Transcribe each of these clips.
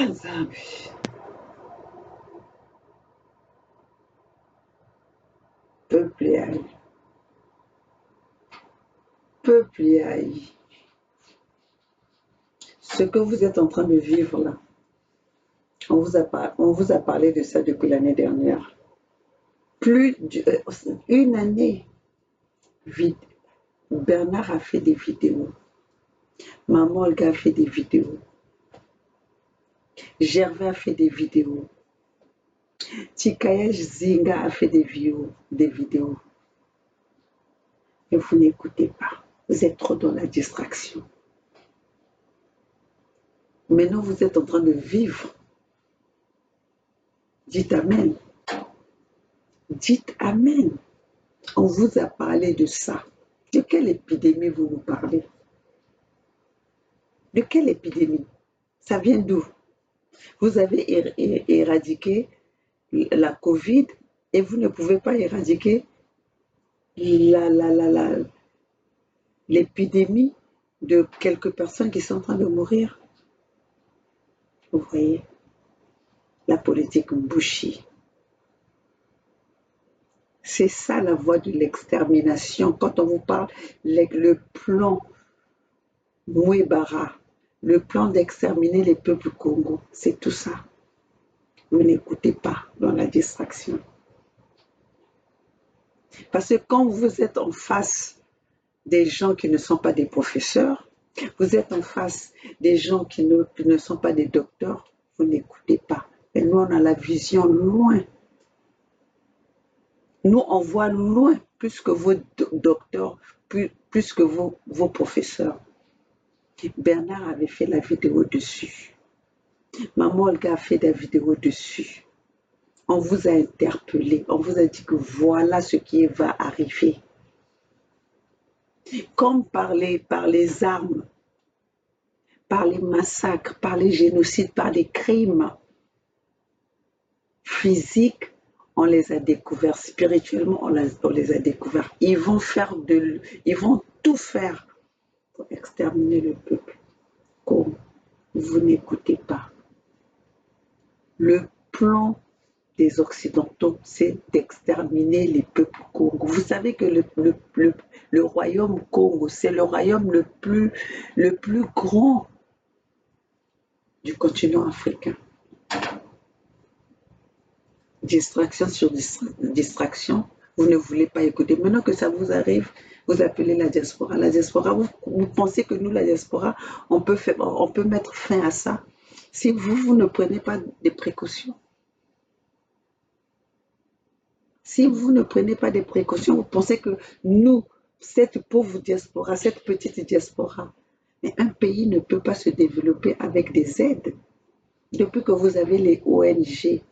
Nzambe. Peuple yaï. Peuple yaï. Ce que vous êtes en train de vivre là, on vous a parlé de ça depuis l'année dernière. Une année, Bernard a fait des vidéos. Maman Olga a fait des vidéos. Gervais a fait des vidéos. Tikayesh Zinga a fait des vidéos. Et vous n'écoutez pas. Vous êtes trop dans la distraction. Maintenant, vous êtes en train de vivre. Dites Amen. Dites Amen. On vous a parlé de ça. De quelle épidémie vous nous parlez? De quelle épidémie? Ça vient d'où? Vous avez éradiqué la Covid et vous ne pouvez pas éradiquer l'épidémie de quelques personnes qui sont en train de mourir. Vous voyez, la politique bouchie. C'est ça la voie de l'extermination. Quand on vous parle, le plan Mouébara, le plan d'exterminer les peuples Congo, c'est tout ça. Vous n'écoutez pas dans la distraction. Parce que quand vous êtes en face des gens qui ne sont pas des professeurs, vous êtes en face des gens qui ne sont pas des docteurs, vous n'écoutez pas. Et nous, on a la vision loin. Nous, on voit loin plus que vos docteurs, plus que vos professeurs. Bernard avait fait la vidéo dessus. Maman Olga a fait des vidéos dessus. On vous a interpellé, on vous a dit que voilà ce qui va arriver. Comme par les armes, par les massacres, par les génocides, par les crimes physiques, on les a découverts. Spirituellement, on les a découverts. Ils vont tout faire pour exterminer le peuple. Comme vous n'écoutez pas. Le plan des Occidentaux, c'est d'exterminer les peuples Congo. Vous savez que le royaume Congo, c'est le royaume le plus grand du continent africain. Distraction sur distraction, vous ne voulez pas écouter. Maintenant que ça vous arrive, vous appelez la diaspora. La diaspora, vous pensez que nous, la diaspora, on peut mettre fin à ça si vous ne prenez pas des précautions. Si vous ne prenez pas des précautions, vous pensez que nous, cette pauvre diaspora, cette petite diaspora, mais un pays ne peut pas se développer avec des aides. Depuis que vous avez les ONG,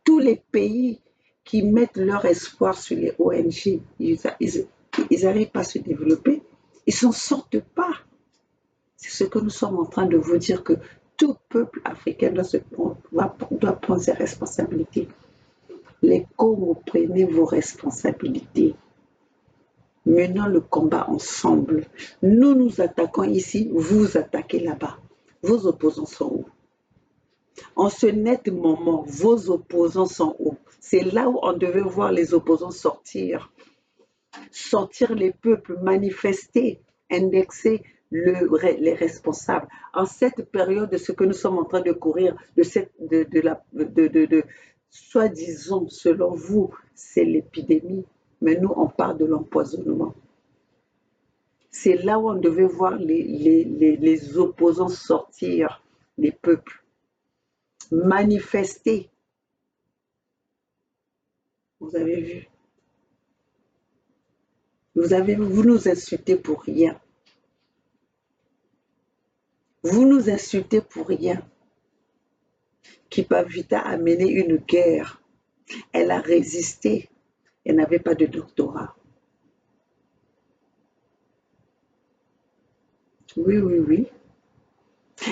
tous les pays qui mettent leur espoir sur les ONG, ils n'arrivent pas à se développer. Ils s'en sortent pas. C'est ce que nous sommes en train de vous dire, que tout peuple africain doit prendre ses responsabilités. Les Congo, prenez vos responsabilités. Menons le combat ensemble. Nous nous attaquons ici, vous attaquez là-bas. Vos opposants sont où? En ce net moment, vos opposants sont où? C'est là où on devait voir les opposants sortir. Sortir les peuples, manifester, indexer les responsables. En cette période de ce que nous sommes en train de courir, soi-disant, selon vous, c'est l'épidémie, mais nous, on parle de l'empoisonnement. C'est là où on devait voir les opposants sortir, les peuples, manifester. Vous avez vu? Vous nous insultez pour rien. Vous nous insultez pour rien. Kipavita a mené une guerre. Elle a résisté. Elle n'avait pas de doctorat. Oui, oui, oui.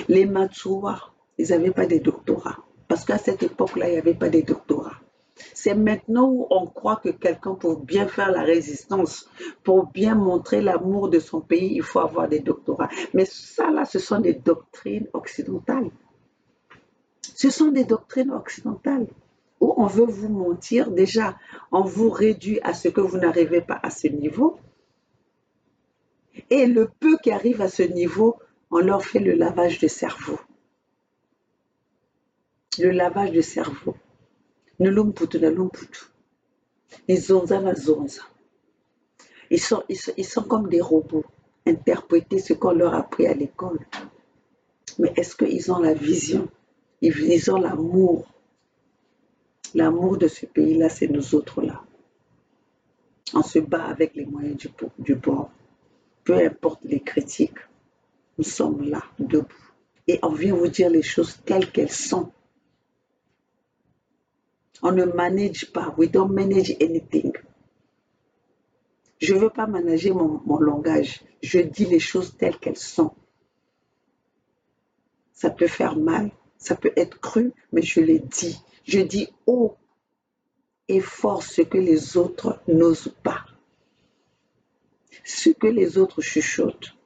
Les Matsoua, ils n'avaient pas de doctorat. Parce qu'à cette époque-là, il n'y avait pas de doctorat. C'est maintenant où on croit que quelqu'un, pour bien faire la résistance, pour bien montrer l'amour de son pays, il faut avoir des doctorats. Mais ça, là, ce sont des doctrines occidentales. Ce sont des doctrines occidentales où on veut vous mentir. Déjà, on vous réduit à ce que vous n'arrivez pas à ce niveau. Et le peu qui arrive à ce niveau, on leur fait le lavage de cerveau. Le lavage de cerveau. Ne lumputu na lumputu. Ni zonza na zonza. Ils sont comme des robots, interpréter ce qu'on leur a appris à l'école. Mais est-ce qu'ils ont la vision? Ils ont l'amour. L'amour de ce pays-là, c'est nous autres-là. On se bat avec les moyens du bord. Peu importe les critiques, nous sommes là, debout. Et on vient vous dire les choses telles qu'elles sont. On ne manage pas. We don't manage anything. Je ne veux pas manager mon langage. Je dis les choses telles qu'elles sont. Ça peut faire mal, ça peut être cru, mais je les dis. Je dis haut et fort ce que les autres n'osent pas. Ce que les autres chuchotent.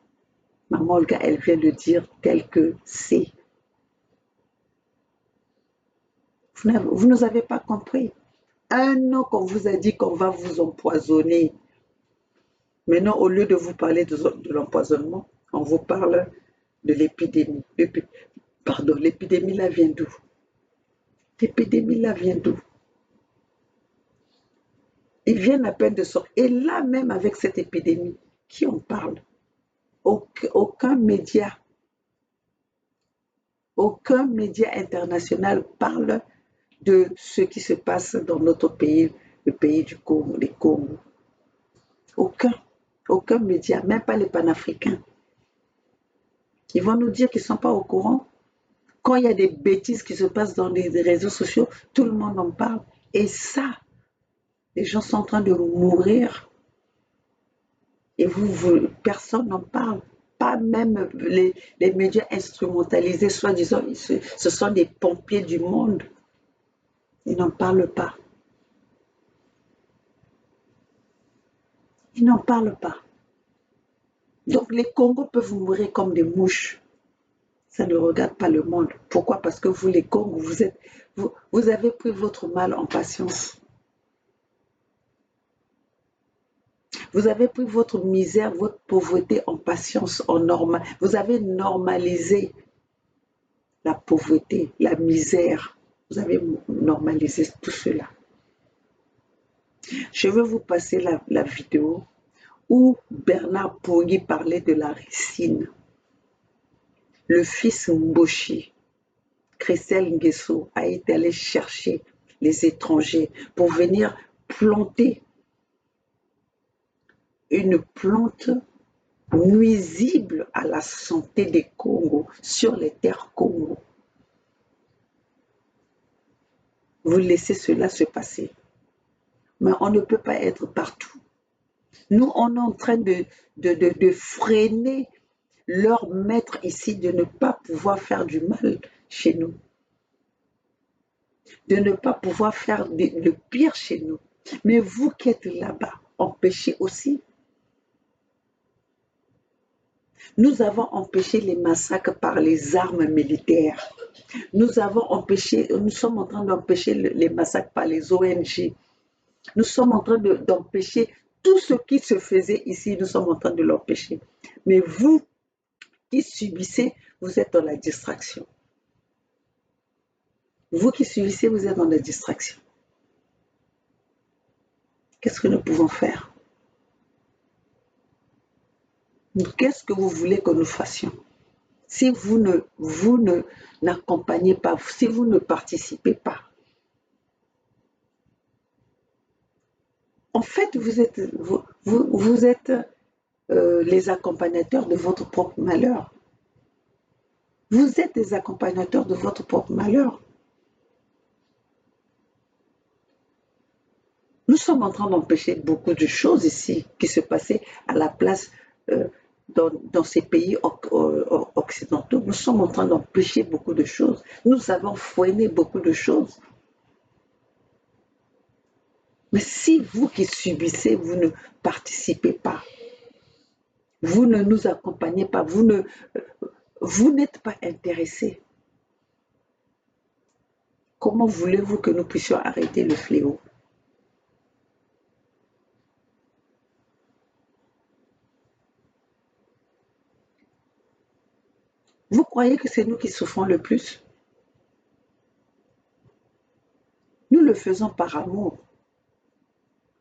Maman Olga, elle vient le dire tel que c'est. Vous ne nous avez pas compris. Un an qu'on vous a dit qu'on va vous empoisonner. Maintenant, au lieu de vous parler de l'empoisonnement, on vous parle de l'épidémie. Pardon, l'épidémie là vient d'où? L'épidémie là vient d'où? Ils viennent à peine de sortir. Et là même avec cette épidémie, qui en parle? Aucun média international parle de ce qui se passe dans notre pays, le pays du Congo, les Congos. Aucun média, même pas les panafricains. Ils vont nous dire qu'ils ne sont pas au courant. Quand il y a des bêtises qui se passent dans les réseaux sociaux, tout le monde en parle. Et ça, les gens sont en train de mourir. Et personne n'en parle. Pas même les médias instrumentalisés, soi-disant, ce sont des pompiers du monde. Ils n'en parlent pas. Ils n'en parlent pas. Donc les Congos peuvent mourir comme des mouches. Ça ne regarde pas le monde. Pourquoi? Parce que vous, les Congos, vous avez pris votre mal en patience. Vous avez pris votre misère, votre pauvreté en patience, en normal. Vous avez normalisé la pauvreté, la misère. Vous avez normalisé tout cela. Je vais vous passer la vidéo où Bernard Poggi parlait de la ricine. Le fils Mboshi, Christelle Nguesso, a été allé chercher les étrangers pour venir planter une plante nuisible à la santé des Congos sur les terres Congo. Vous laissez cela se passer. Mais on ne peut pas être partout. Nous, on est en train de freiner leur maître ici de ne pas pouvoir faire du mal chez nous. De ne pas pouvoir faire le pire chez nous. Mais vous qui êtes là-bas, empêchez aussi. Nous avons empêché les massacres par les armes militaires. Nous sommes en train d'empêcher les massacres par les ONG. Nous sommes en train d'empêcher tout ce qui se faisait ici, nous sommes en train de l'empêcher. Mais vous qui subissez, vous êtes dans la distraction. Vous qui subissez, vous êtes dans la distraction. Qu'est-ce que nous pouvons faire? Qu'est-ce que vous voulez que nous fassions? Si vous n'accompagnez pas, si vous ne participez pas, en fait, vous êtes les accompagnateurs de votre propre malheur. Vous êtes des accompagnateurs de votre propre malheur. Nous sommes en train d'empêcher beaucoup de choses ici qui se passaient à la place dans ces pays occidentaux. Nous sommes en train d'empêcher beaucoup de choses. Nous avons freiné beaucoup de choses. Mais si vous qui subissez, vous ne participez pas, vous ne nous accompagnez pas, vous n'êtes pas intéressés, comment voulez-vous que nous puissions arrêter le fléau? Vous croyez que c'est nous qui souffrons le plus? Nous le faisons par amour.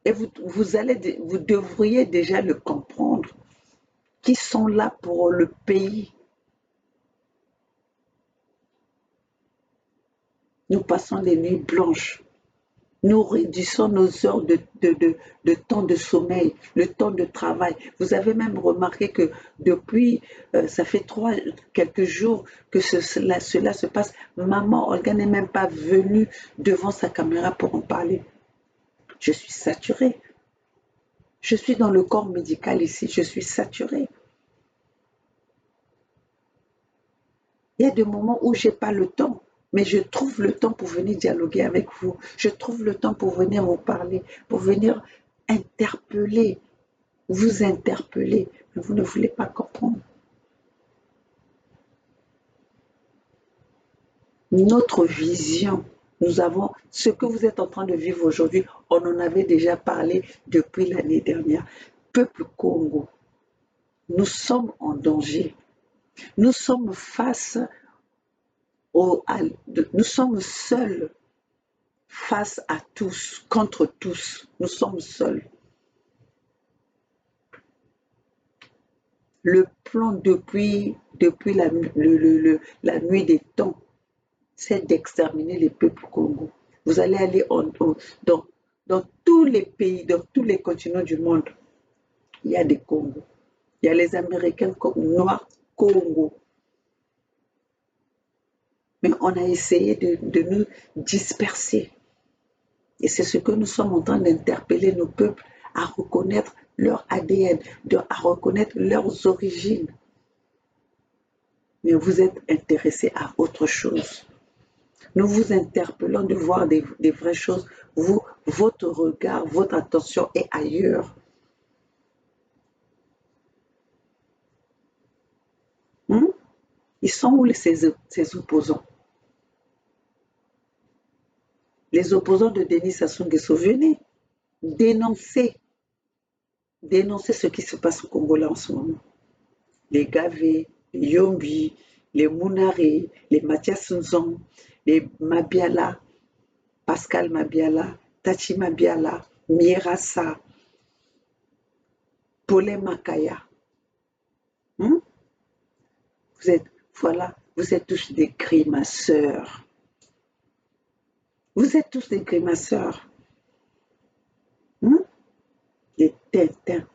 Et vous devriez déjà le comprendre, qui sont là pour le pays. Nous passons des nuits blanches. Nous réduisons nos heures de temps de sommeil, le temps de travail. Vous avez même remarqué que depuis, ça fait quelques jours que cela se passe. Maman Olga n'est même pas venue devant sa caméra pour en parler. Je suis saturée. Je suis dans le corps médical ici, je suis saturée. Il y a des moments où je n'ai pas le temps, mais je trouve le temps pour venir dialoguer avec vous. Je trouve le temps pour venir vous parler, pour venir interpeller, vous interpeller. Mais vous ne voulez pas comprendre. Notre vision, nous avons ce que vous êtes en train de vivre aujourd'hui, on en avait déjà parlé depuis l'année dernière. Peuple Congo, nous sommes en danger. Nous sommes nous sommes seuls face à tous, contre tous. Nous sommes seuls. Le plan depuis la nuit des temps, c'est d'exterminer les peuples congolais. Vous allez aller dans tous les pays, dans tous les continents du monde, il y a des Congos. Il y a les Américains noirs Congo. Mais on a essayé de nous disperser. Et c'est ce que nous sommes en train d'interpeller nos peuples à reconnaître leur ADN, à reconnaître leurs origines. Mais vous êtes intéressés à autre chose. Nous vous interpellons de voir des vraies choses. Votre regard, votre attention est ailleurs. Ils sont où ces opposants? Les opposants de Denis Sassou Nguesso, venez dénoncer ce qui se passe au Congo là en ce moment. Les Gavé, les Yombi, les Mounaré, les Mathias Nzon, les Mabiala, Pascal Mabiala, Tachi Mabiala, Mierassa, Paulin Makaya. Vous êtes tous des grimaceurs. Vous êtes tous des grimaceurs. Des Tintins.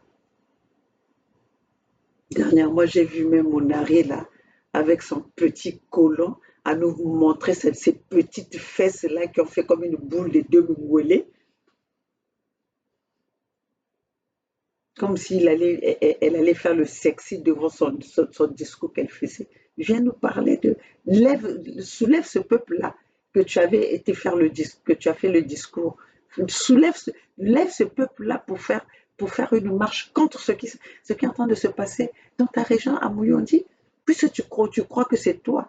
Dernièrement, j'ai vu même Mounaré là, avec son petit colon, à nous montrer ces petites fesses-là qui ont fait comme une boule de deux mouelés. Comme si elle allait faire le sexy devant son discours qu'elle faisait. Viens nous parler soulève ce peuple-là que tu avais été faire que tu as fait le discours. Lève ce peuple-là pour faire une marche contre ce qui est en train de se passer dans ta région à Mouyondi. Puisque tu crois que c'est toi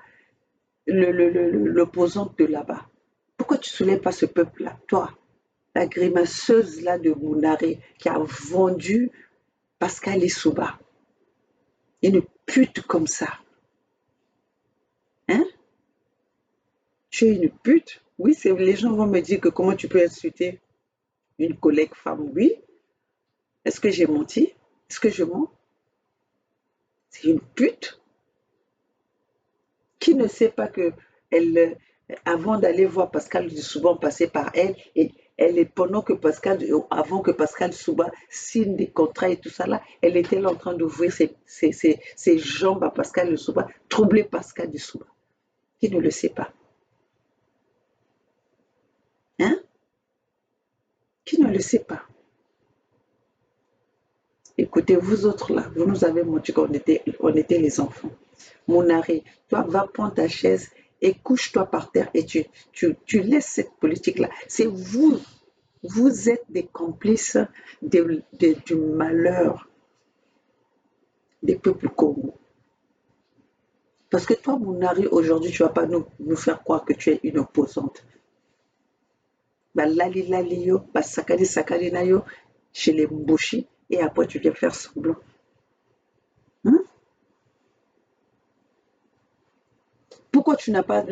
l'opposante de là-bas. Pourquoi tu ne soulèves pas ce peuple-là, toi? La grimaceuse là de Mounaré qui a vendu Pascal Lissouba. Une pute comme ça. Hein? Tu es une pute? Oui, les gens vont me dire que comment tu peux insulter une collègue femme? Oui. Est-ce que j'ai menti? Est-ce que je mens? C'est une pute. Qui ne sait pas que avant d'aller voir Pascal Lissouba, on passait par elle et avant que Pascal Souba signe des contrats et tout ça là, elle était là en train d'ouvrir ses jambes à Pascal Souba, troubler Pascal Souba. Qui ne le sait pas? Hein? Qui ne le sait pas? Écoutez, vous autres là, vous nous avez montré qu'on était les enfants. Mounaré, toi, va prendre ta chaise et couche-toi par terre et tu laisses cette politique-là. C'est vous Vous êtes des complices du malheur des peuples congolais. Parce que toi, Mounari, aujourd'hui, tu ne vas pas nous faire croire que tu es une opposante. Lali lali yo, sakali sakali na yo, chez les Mboshi, et après tu viens faire semblant. Hein? Pourquoi tu n'as pas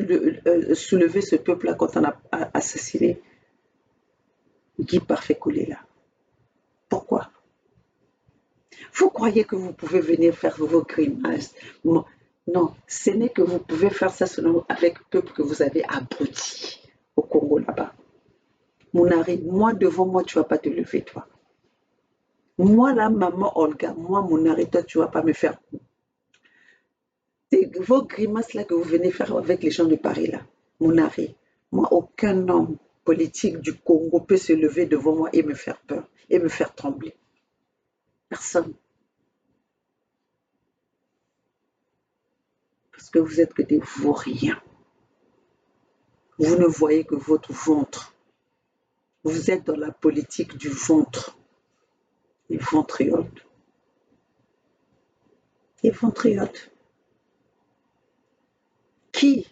soulevé ce peuple-là quand on a assassiné Guy Parfait là? Pourquoi? Vous croyez que vous pouvez venir faire vos grimaces? Non, ce n'est que vous pouvez faire ça seulement avec le peuple que vous avez abruti au Congo là-bas. Mounari, moi devant moi, tu ne vas pas te lever, toi. Moi là, maman Olga, moi Mounari, toi, tu ne vas pas me faire. Vos grimaces là que vous venez faire avec les gens de Paris là, Mounari, moi, aucun homme politique du Congo peut se lever devant moi et me faire peur, et me faire trembler. Personne. Parce que vous êtes que des vauriens. Vous ne voyez que votre ventre. Vous êtes dans la politique du ventre. Les ventriotes. Les ventriotes. Qui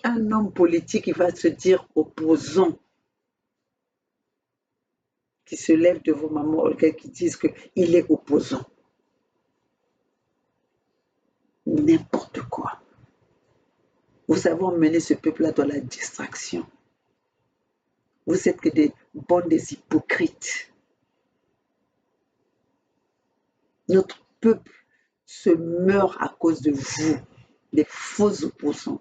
un homme politique qui va se dire opposant, qui se lève devant maman Olga, qui disent qu'il est opposant? N'importe quoi. Vous avez emmené ce peuple-là dans la distraction. Vous êtes que des hypocrites. Notre peuple se meurt à cause de vous, des faux opposants.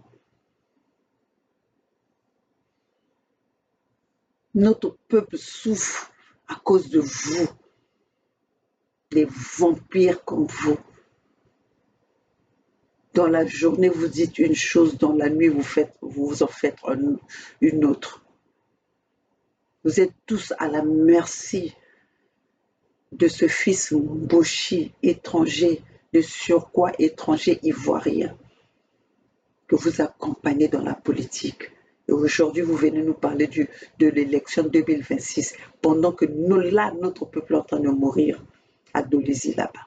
Notre peuple souffre à cause de vous, des vampires comme vous. Dans la journée, vous dites une chose, dans la nuit, vous en faites une autre. Vous êtes tous à la merci de ce fils Mboshi, étranger, de surcroît étranger ivoirien, que vous accompagnez dans la politique. Et aujourd'hui, vous venez nous parler de l'élection 2026, pendant que là, notre peuple est en train de mourir à Dolisie là-bas.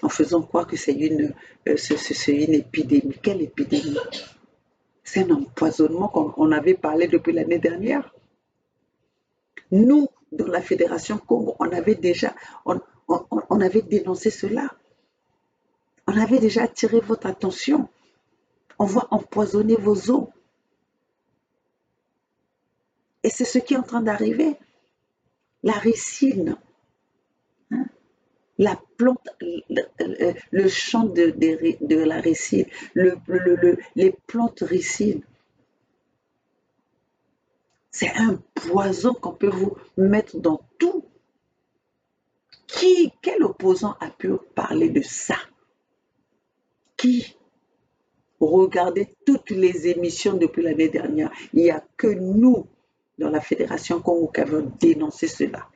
En faisant croire que c'est une épidémie. Quelle épidémie? C'est un empoisonnement qu'on avait parlé depuis l'année dernière. Nous, dans la Fédération Congo, on avait dénoncé cela. On avait déjà attiré votre attention. On va empoisonner vos eaux. Et c'est ce qui est en train d'arriver. La ricine, hein, la plante, le champ de la ricine, les plantes ricines. C'est un poison qu'on peut vous mettre dans tout. Quel opposant a pu parler de ça? Qui? Regardez toutes les émissions depuis l'année dernière. Il n'y a que nous, dans la Fédération Congo, qui avons dénoncé cela.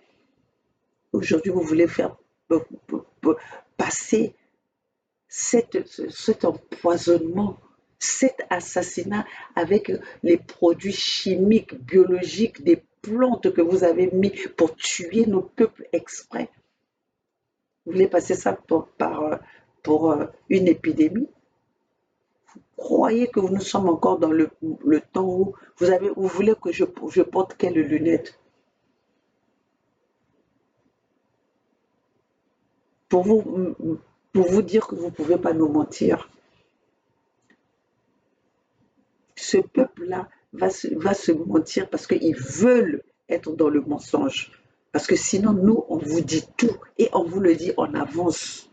Aujourd'hui, vous voulez faire passer cet empoisonnement, cet assassinat avec les produits chimiques, biologiques, des plantes que vous avez mis pour tuer nos peuples exprès. Vous voulez passer ça pour une épidémie? Vous croyez que nous sommes encore dans le temps où vous voulez que je porte quelles lunettes? Pour vous dire que vous ne pouvez pas nous mentir. Ce peuple-là va se mentir parce qu'ils veulent être dans le mensonge. Parce que sinon, nous, on vous dit tout et on vous le dit en avance.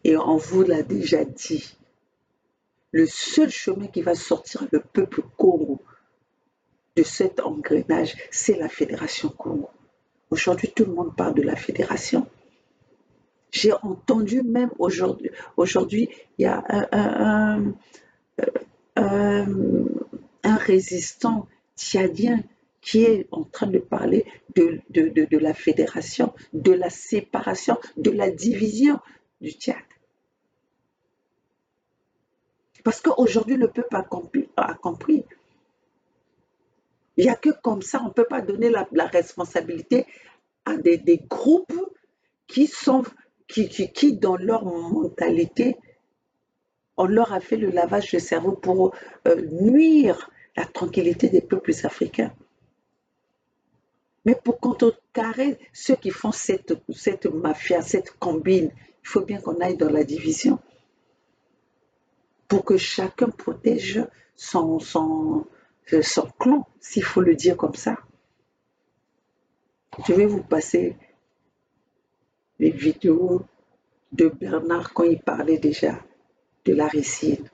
Et on vous l'a déjà dit. Le seul chemin qui va sortir le peuple Congo de cet engrenage, c'est la Fédération Congo. Aujourd'hui, tout le monde parle de la Fédération. J'ai entendu même aujourd'hui, il y a un résistant tchadien qui est en train de parler de la fédération, de la séparation, de la division du Tchad. Parce qu'aujourd'hui, le peuple a compris. Il n'y a que comme ça, on ne peut pas donner la responsabilité à des groupes qui sont, qui, dans leur mentalité, on leur a fait le lavage de cerveau pour nuire la tranquillité des peuples africains. Mais pour contrecarrer ceux qui font cette mafia, cette combine, il faut bien qu'on aille dans la division pour que chacun protège son clan, s'il faut le dire comme ça. Je vais vous passer les vidéos de Bernard quand il parlait déjà de la ricine.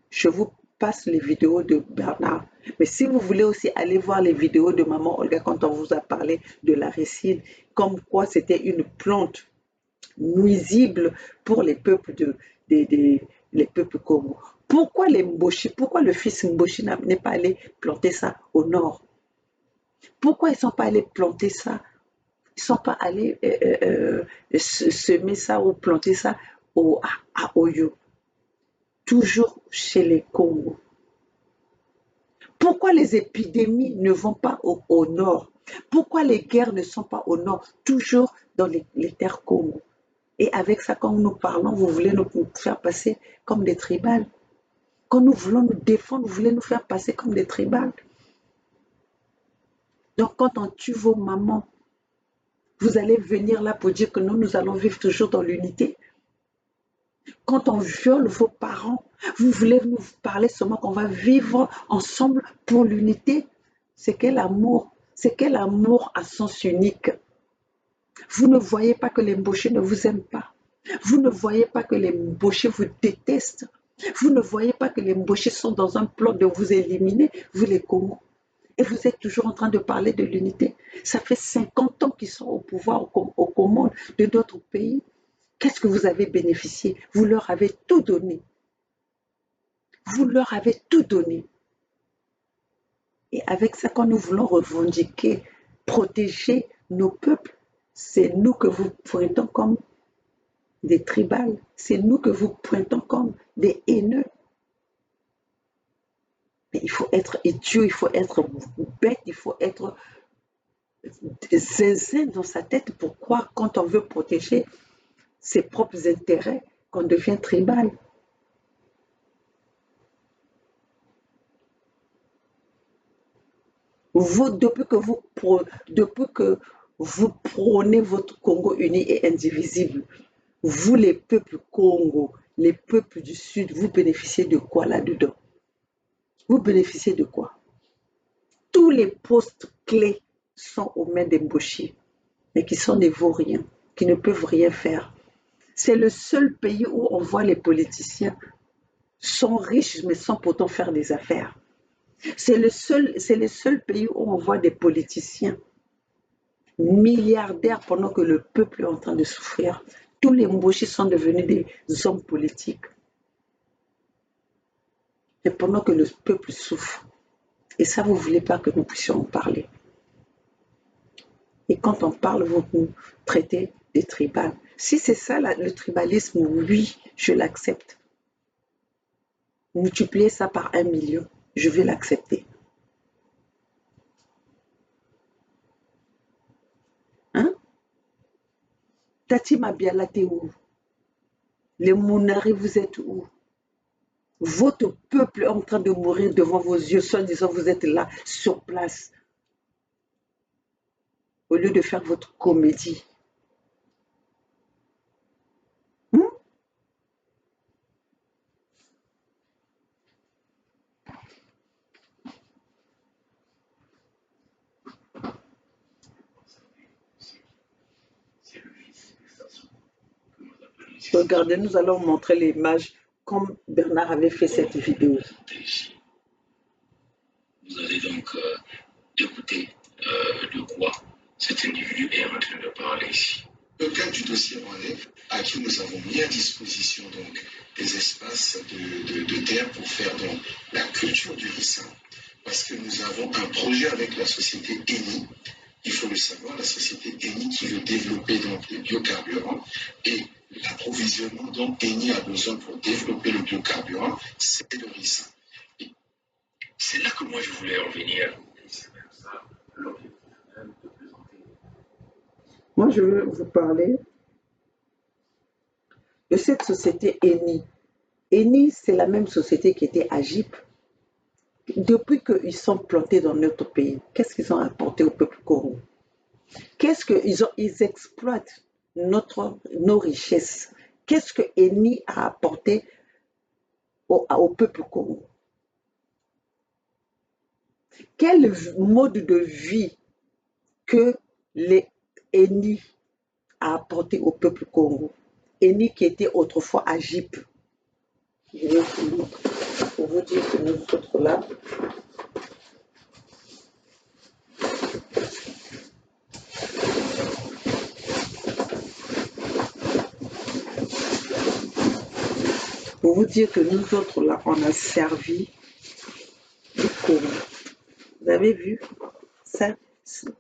Je vous passe les vidéos de Bernard. Mais si vous voulez aussi aller voir les vidéos de maman Olga quand on vous a parlé de la ricine, comme quoi c'était une plante nuisible pour les peuples les peuples Congo. Pourquoi les Mboshi, pourquoi le fils Mboshi n'est pas allé planter ça au nord? Pourquoi ils ne sont pas allés planter ça? Ils ne sont pas allés semer ça ou planter ça à Oyo, toujours chez les Congos. Pourquoi les épidémies ne vont pas au nord? Pourquoi les guerres ne sont pas au nord, toujours dans les terres Congo? Et avec ça, quand nous parlons, vous voulez nous faire passer comme des tribales. Quand nous voulons nous défendre, vous voulez nous faire passer comme des tribales. Donc quand on tue vos mamans, vous allez venir là pour dire que nous allons vivre toujours dans l'unité. Quand on viole vos parents, vous voulez nous parler seulement qu'on va vivre ensemble pour l'unité. C'est quel amour? C'est quel amour à sens unique? Vous ne voyez pas que les Mbochés ne vous aiment pas. Vous ne voyez pas que les Mbochés vous détestent. Vous ne voyez pas que les Mbochés sont dans un plan de vous éliminer, vous les Congos. Et vous êtes toujours en train de parler de l'unité. Ça fait 50 ans qu'ils sont au pouvoir, aux commandes de notre pays. Qu'est-ce que vous avez bénéficié? Vous leur avez tout donné. Vous leur avez tout donné. Et avec ça, quand nous voulons revendiquer, protéger nos peuples, c'est nous que vous pointons comme des tribales. C'est nous que vous pointons comme des haineux. Mais il faut être idiot, il faut être bête, il faut être zinzin dans sa tête. Pourquoi, quand on veut protéger ses propres intérêts, qu'on devient tribal? Vous, depuis que vous prônez votre Congo uni et indivisible, vous, les peuples Congo, les peuples du Sud, vous bénéficiez de quoi là-dedans? Vous bénéficiez de quoi? Tous les postes clés sont aux mains des Mboshi, mais qui sont des vauriens, qui ne peuvent rien faire. C'est le seul pays où on voit les politiciens sont riches, mais sans pourtant faire des affaires. C'est le seul pays où on voit des politiciens milliardaires pendant que le peuple est en train de souffrir. Tous les Mboshi sont devenus des hommes politiques. Et pendant que le peuple souffre. Et ça, vous ne voulez pas que nous puissions en parler. Et quand on parle, vous nous traitez des tribales. Si c'est ça le tribalisme, oui, je l'accepte. Multipliez ça par 1 million, je vais l'accepter. Hein? Tati Mabiala, t'es où? Les Mounari, vous êtes où? Votre peuple est en train de mourir devant vos yeux, soit disant vous êtes là, sur place, au lieu de faire votre comédie. Hein? Regardez, nous allons montrer l'image comme Bernard avait fait cette vidéo. Vous allez donc écouter de quoi cet individu est en train de parler ici. Le cadre du dossier Rwandais, à qui nous avons mis à disposition donc des espaces de terre pour faire donc la culture du ricin, parce que nous avons un projet avec la société ENI il faut le savoir, la société Eni qui veut développer donc les biocarburants et l'approvisionnement dont Eni a besoin pour développer le biocarburant, c'est le riz. C'est là que moi je voulais en venir. C'est même ça l'objectif même de présenter. Moi, je veux vous parler de cette société Eni. Eni, c'est la même société qui était Agip. Depuis qu'ils sont plantés dans notre pays, qu'est-ce qu'ils ont apporté au peuple congolais? Qu'est-ce qu'ils ont? Ils exploitent nos richesses. Qu'est-ce que Eni a apporté au peuple congolais? Quel mode de vie que les Eni a apporté au peuple congolais? Eni qui était autrefois Agip. Je vais vous montrer pour vous dire que nous autres là, pour vous dire que nous autres là, on a servi le Congo. Vous avez vu ça?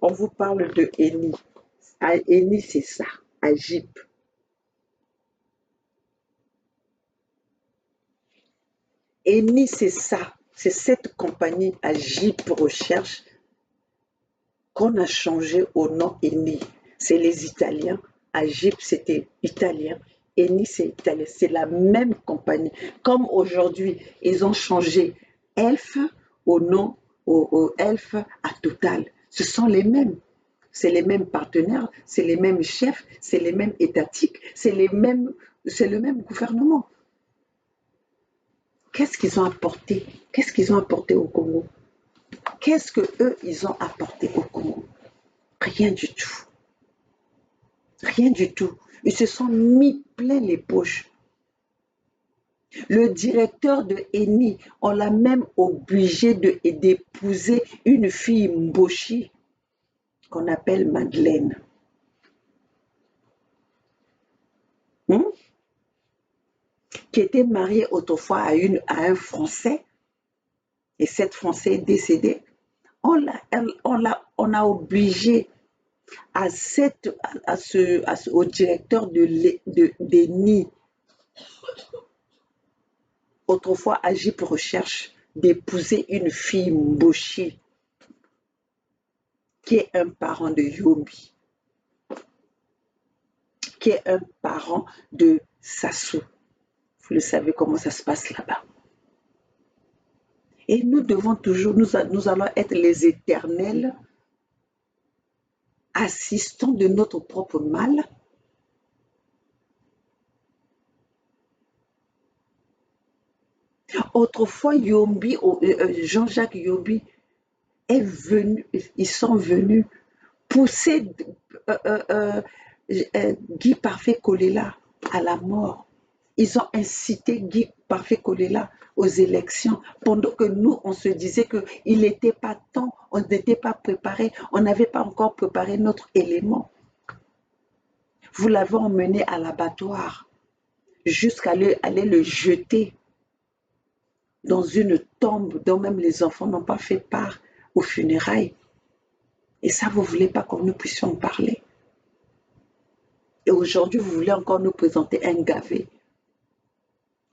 On vous parle de Eni. Eni, c'est ça, Agip. Eni, c'est ça. C'est cette compagnie Agip Recherche qu'on a changé au nom Eni. C'est les Italiens. Agip, c'était italien. Eni, c'est italien. C'est la même compagnie. Comme aujourd'hui, ils ont changé Elf au nom, au Elf à Total. Ce sont les mêmes. C'est les mêmes partenaires, c'est les mêmes chefs, c'est les mêmes étatiques, c'est le même gouvernement. Qu'est-ce qu'ils ont apporté? Qu'est-ce qu'ils ont apporté au Congo? Qu'est-ce que eux ils ont apporté au Congo? Rien du tout. Rien du tout. Ils se sont mis plein les poches. Le directeur de Eni, on l'a même obligé d'épouser une fille Mboshi qu'on appelle Madeleine. Qui était mariée autrefois à un Français, et cette Français est décédée. On a obligé au directeur d'Eni, autrefois Agip Recherche, d'épouser une fille Mboshi, qui est un parent de Yombi, qui est un parent de Sassou. Vous le savez comment ça se passe là-bas. Et nous devons toujours, nous allons être les éternels assistants de notre propre mal. Autrefois, Yombi, Jean-Jacques Yombi est venu, ils sont venus pousser Guy Parfait Kolela à la mort. Ils ont incité Guy Parfait Kolela aux élections pendant que nous, on se disait qu'il n'était pas temps, on n'était pas préparé, on n'avait pas encore préparé notre élément. Vous l'avez emmené à l'abattoir jusqu'à aller le jeter dans une tombe dont même les enfants n'ont pas fait part aux funérailles. Et ça, vous ne voulez pas que nous puissions parler. Et aujourd'hui, vous voulez encore nous présenter un gavé.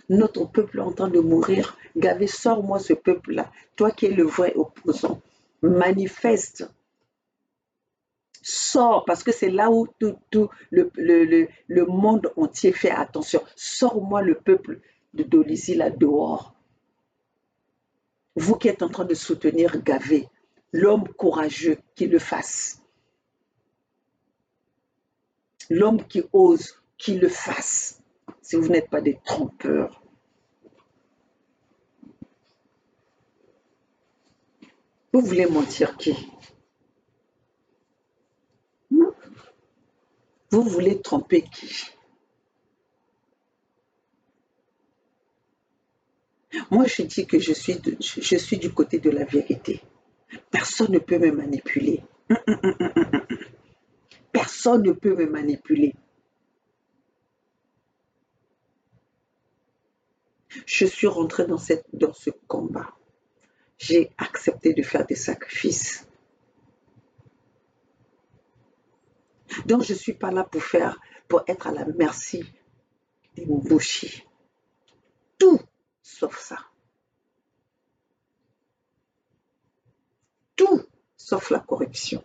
Notre peuple est en train de mourir. Gavé, sors-moi ce peuple-là. Toi qui es le vrai opposant. Manifeste. Sors, parce que c'est là où tout le monde entier fait attention. Sors-moi le peuple de Dolisie là dehors. Vous qui êtes en train de soutenir Gavé, l'homme courageux qui le fasse. L'homme qui ose, qui le fasse. Si vous n'êtes pas des trompeurs. Vous voulez mentir qui? Vous voulez tromper qui? Moi, je dis que je suis du côté de la vérité. Personne ne peut me manipuler. Personne ne peut me manipuler. Je suis rentrée dans ce combat. J'ai accepté de faire des sacrifices. Donc, je ne suis pas là pour être à la merci des Mbushi. Tout sauf ça. Tout sauf la corruption.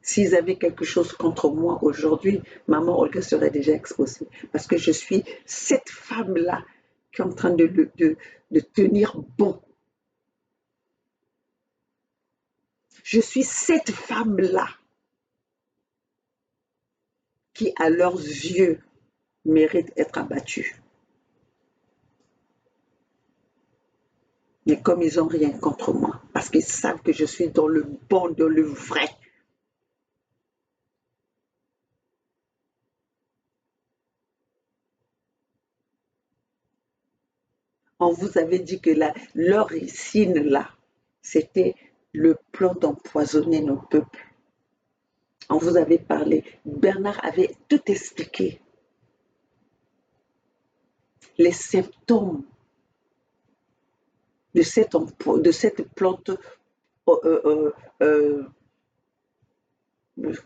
S'ils avaient quelque chose contre moi aujourd'hui, maman Olga serait déjà exposée. Parce que je suis cette femme-là qui est en train de tenir bon. Je suis cette femme-là qui, à leurs yeux, mérite d'être abattue. Mais comme ils n'ont rien contre moi, parce qu'ils savent que je suis dans le bon, dans le vrai, on vous avait dit que leur ricine là, c'était le plan d'empoisonner nos peuples. On vous avait parlé. Bernard avait tout expliqué. Les symptômes de cette plante, euh, euh,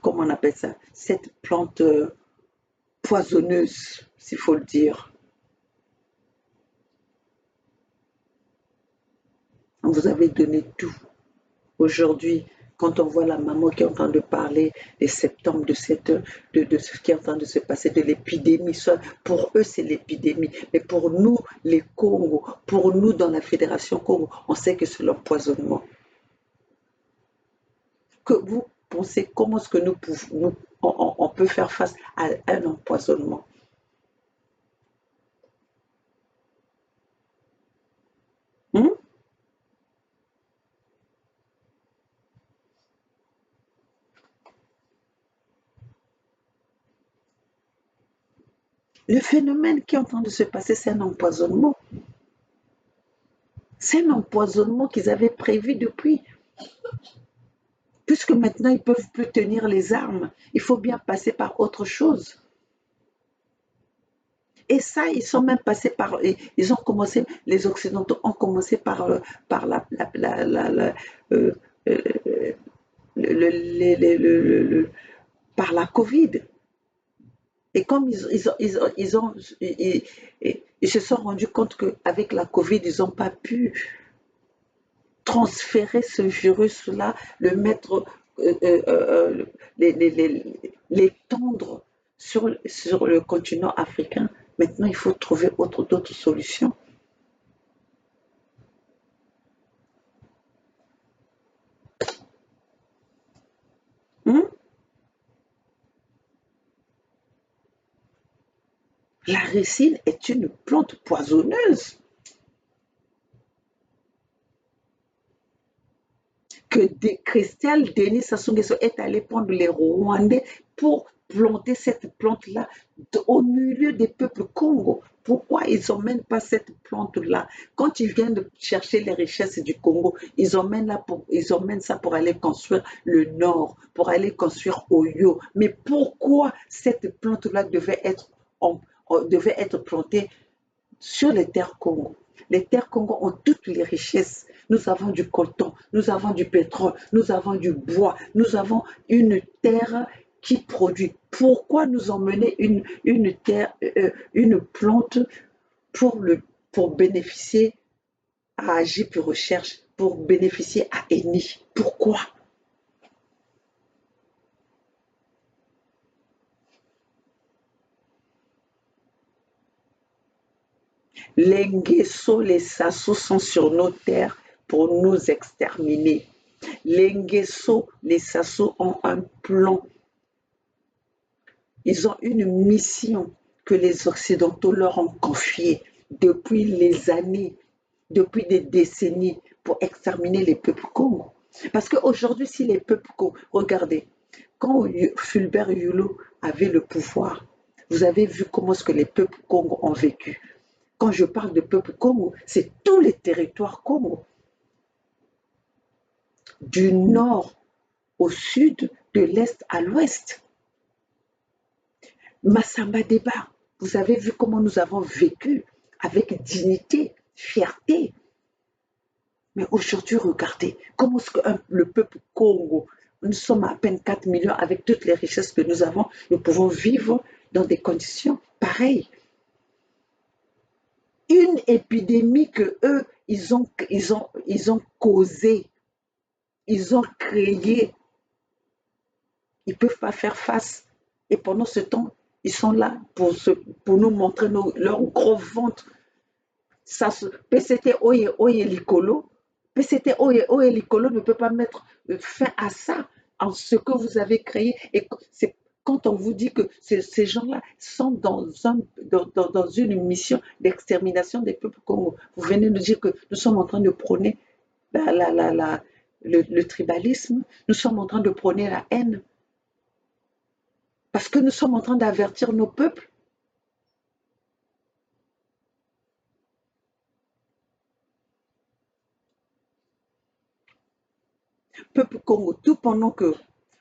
comment on appelle ça? Cette plante poisonneuse, s'il faut le dire. On vous avait donné tout. Aujourd'hui, quand on voit la maman qui est en train de parler des symptômes de ce qui est en train de se passer, de l'épidémie, pour eux c'est l'épidémie, mais pour nous, les Congos, pour nous dans la Fédération Congo, on sait que c'est l'empoisonnement. Que vous pensez comment est-ce que on peut faire face à un empoisonnement? Hmm? Le phénomène qui est en train de se passer, c'est un empoisonnement. C'est un empoisonnement qu'ils avaient prévu depuis. Puisque maintenant, ils ne peuvent plus tenir les armes, il faut bien passer par autre chose. Et ça, ils sont même passés par, ils ont commencé, les Occidentaux ont commencé par euh, euh, par la Covid. Et comme ils se sont rendus compte qu'avec la Covid, ils n'ont pas pu transférer ce virus-là, le mettre, l'étendre sur le continent africain. Maintenant, il faut trouver d'autres solutions. Hmm? La ricine est une plante poisonneuse que Christelle Denis Sassou Nguesso est allé prendre les Rwandais pour planter cette plante-là au milieu des peuples Congo. Pourquoi ils n'emmènent pas cette plante-là? Quand ils viennent de chercher les richesses du Congo, ils emmènent ça pour aller construire le nord, pour aller construire Oyo. Mais pourquoi cette plante-là devait être plantée sur les terres Congo? Les terres Congo ont toutes les richesses. Nous avons du coton, nous avons du pétrole, nous avons du bois, nous avons une terre qui produit. Pourquoi nous emmener une plante pour bénéficier à Agip Recherche, pour bénéficier à Eni? Pourquoi? Les Nguesso, les Sassou sont sur nos terres pour nous exterminer. Les Nguesso, les Sassou ont un plan. Ils ont une mission que les Occidentaux leur ont confiée depuis les années, depuis des décennies, pour exterminer les peuples Congo. Parce qu'aujourd'hui, si les peuples Congo, regardez, quand Fulbert Yulu avait le pouvoir, vous avez vu comment est-ce que les peuples Congo ont vécu. Quand je parle de peuple Congo, c'est tous les territoires Congo, du nord au sud, de l'est à l'ouest. Massamba Deba, vous avez vu comment nous avons vécu avec dignité, fierté. Mais aujourd'hui, regardez comment est-ce que le peuple Congo nous sommes à peine 4 millions avec toutes les richesses que nous avons. Nous pouvons vivre dans des conditions pareilles. Une épidémie que eux, ils ont causée, ils ont créé, ils ne peuvent pas faire face. Et pendant ce temps, ils sont là pour nous montrer leur gros ventre. PCT Oye Oye Licolo, PCT Oye Oye Licolo ne peut pas mettre fin à ça, en ce que vous avez créé. Et c'est quand on vous dit que ces gens-là sont dans une mission d'extermination des peuples Congo. Vous venez nous dire que nous sommes en train de prôner le tribalisme, nous sommes en train de prôner la haine, parce que nous sommes en train d'avertir nos peuples. Peuple Congo, tout pendant que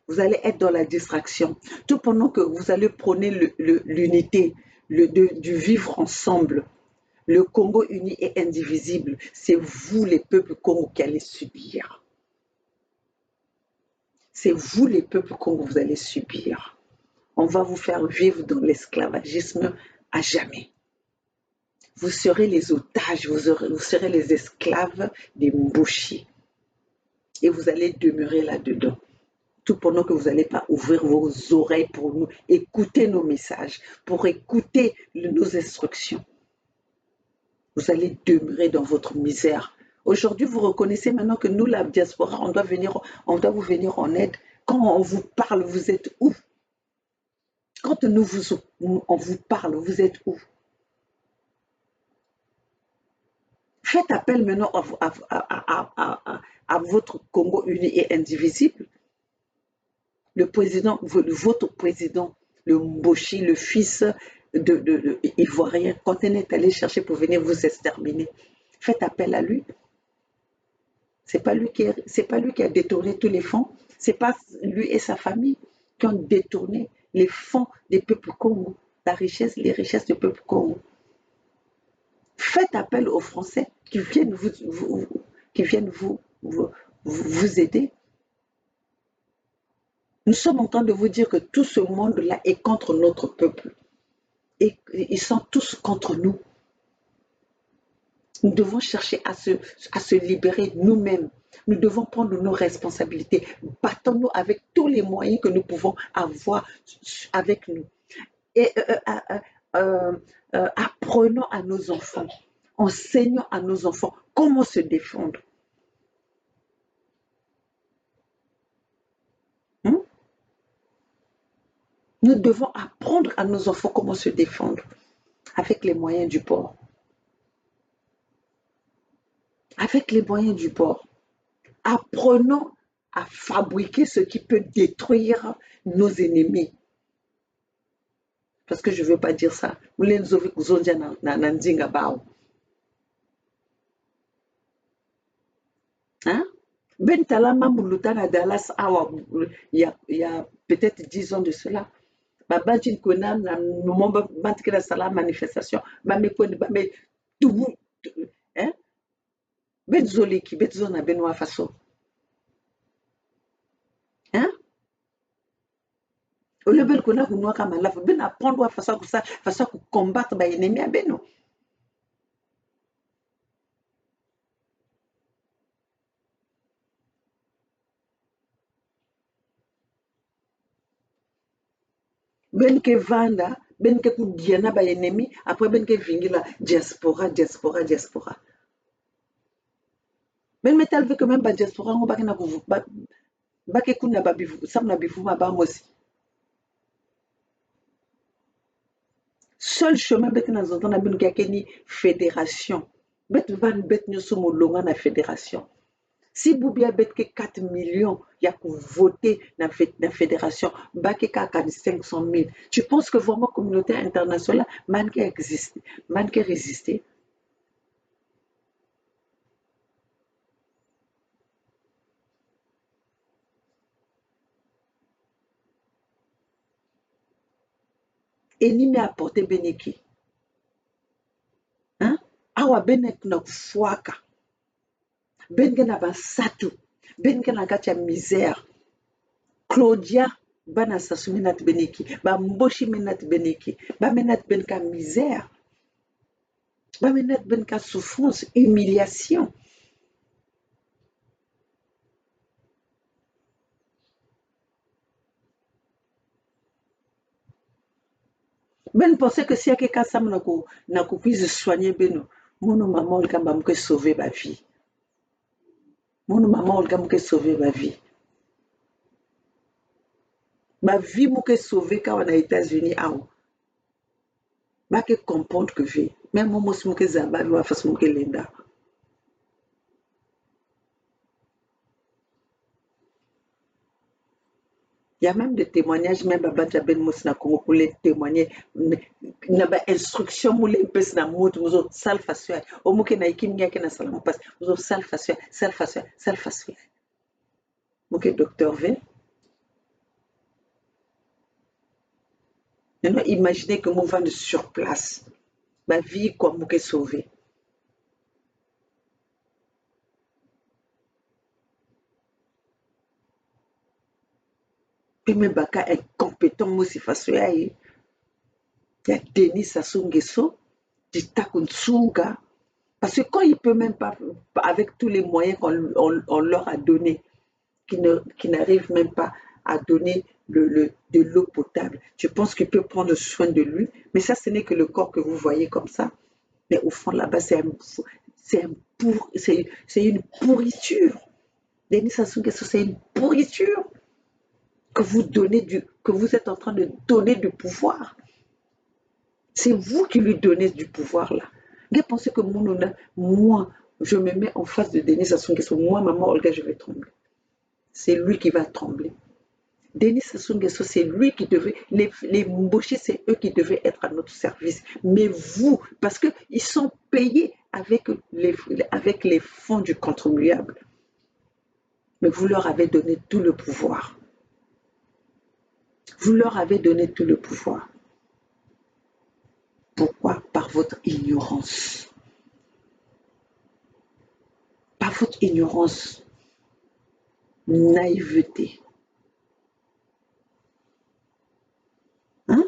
vous allez être dans la distraction, tout pendant que vous allez prôner l'unité, du vivre ensemble, le Congo uni et indivisible, c'est vous les peuples Congo qui allez subir. C'est vous les peuples Congo que vous allez subir. On va vous faire vivre dans l'esclavagisme à jamais. Vous serez les otages, vous serez les esclaves des Mbushi. Et vous allez demeurer là-dedans. Tout pendant que vous n'allez pas ouvrir vos oreilles pour nous écouter nos messages, pour écouter nos instructions. Vous allez demeurer dans votre misère. Aujourd'hui, vous reconnaissez maintenant que nous, la diaspora, on doit vous venir en aide. Quand on vous parle, vous êtes où? Quand on vous parle, vous êtes où? Faites appel maintenant à votre Congo uni et indivisible. Le président, votre président, le Mboshi, le fils de Ivoirien, quand il est allé chercher pour venir vous exterminer, faites appel à lui. C'est pas lui qui a détourné tous les fonds. C'est pas lui et sa famille qui ont détourné les fonds des peuples Congo, les richesses du peuple Congo. Faites appel aux Français qui viennent vous aider. Nous sommes en train de vous dire que tout ce monde-là est contre notre peuple. Et ils sont tous contre nous. Nous devons chercher à se libérer nous-mêmes. Nous devons prendre nos responsabilités. Battons-nous avec tous les moyens que nous pouvons avoir avec nous. Et apprenons à nos enfants, enseignons à nos enfants comment se défendre. Nous devons apprendre à nos enfants comment se défendre avec les moyens du bord. Avec les moyens du bord. Apprenons à fabriquer ce qui peut détruire nos ennemis. Parce que je ne veux pas dire ça. Hein? Ben Talama Moulutana Dallas, il y a peut-être 10 ans de cela. Babajin Kona, nous m'avons la manifestation. Mais tout, hein? Ben Zoliki, Ben Zona Benoît Faso. Hein? Au lieu de qu'on a une noix la ben apprendre à faire ça, façon combattre les ennemis à Beno. Ben ke vanda, ben ke kudiana ba ennemi, après ben ke vingila diaspora. Ben metal veut que même ba diaspora on ba kena kuvu ba ke kuna ba bivu sam na bivu ma ba mosi. Seul chemin bet na zonta na ben ke ni fédération. Bet van bet nyoso mo longa na fédération. Si Boubia bet que 4 millions, il y a pour voter dans la fédération, baké 500 000. Tu penses que vraiment la communauté internationale manque exister, manque résister? Et ni me apporter bénéki. Hein? Awa benek nok fuaka. Ben gena ban satu. Ben gena gacha misère. Claudia bana sasu menat beneki, ba mboshi menat beneki, ba menat ben ka misère, ba menat ben ka souffrance, humiliation. Ben pensez que si y a quelqu'un ça na ko puisse soigner beno, mon maman le kamba mke sauver ma vie. Mon maman le kamba mke sauver ma vie. Ma vie mke sauver quand on a États-Unis ah. Ba ke comprendre que vie. Même moi mke zamba wa façon mke lenda. Il y a même des témoignages, même Baba Jabel Moussna Congo pour les témoigner. Il y a des instructions pour les personnes dans le monde, sal façon. Au moins qu'il y a qui n'y a qu'un salam passe, vous sal façon, sal façon, sal façon. Ok, docteur V. Maintenant, imaginez que mon vent de sur place, ma vie comme vous sauvé. Puis mes baka incompétent, moi si façon. Il y a Denis Sassou Nguesso, du Takunsunga. Parce que quand il ne peut même pas, avec tous les moyens qu'on leur a donnés, qui n'arrive même pas à donner de l'eau potable. Je pense qu'il peut prendre soin de lui, mais ça, ce n'est que le corps que vous voyez comme ça. Mais au fond, là-bas, c'est une pourriture. Denis Sassou Nguesso, c'est une pourriture que vous êtes en train de donner du pouvoir. C'est vous qui lui donnez du pouvoir, là. Vous pensez que moi, je me mets en face de Denis Sassou Nguesso, moi, maman Olga, je vais trembler. C'est lui qui va trembler. Denis Sassou Nguesso, c'est lui qui devait, les Mboshi, c'est eux qui devaient être à notre service. Mais vous, parce qu'ils sont payés avec les fonds du contribuable. Mais vous leur avez donné tout le pouvoir. Vous leur avez donné tout le pouvoir. Pourquoi? Par votre ignorance. Par votre ignorance, naïveté. Hein?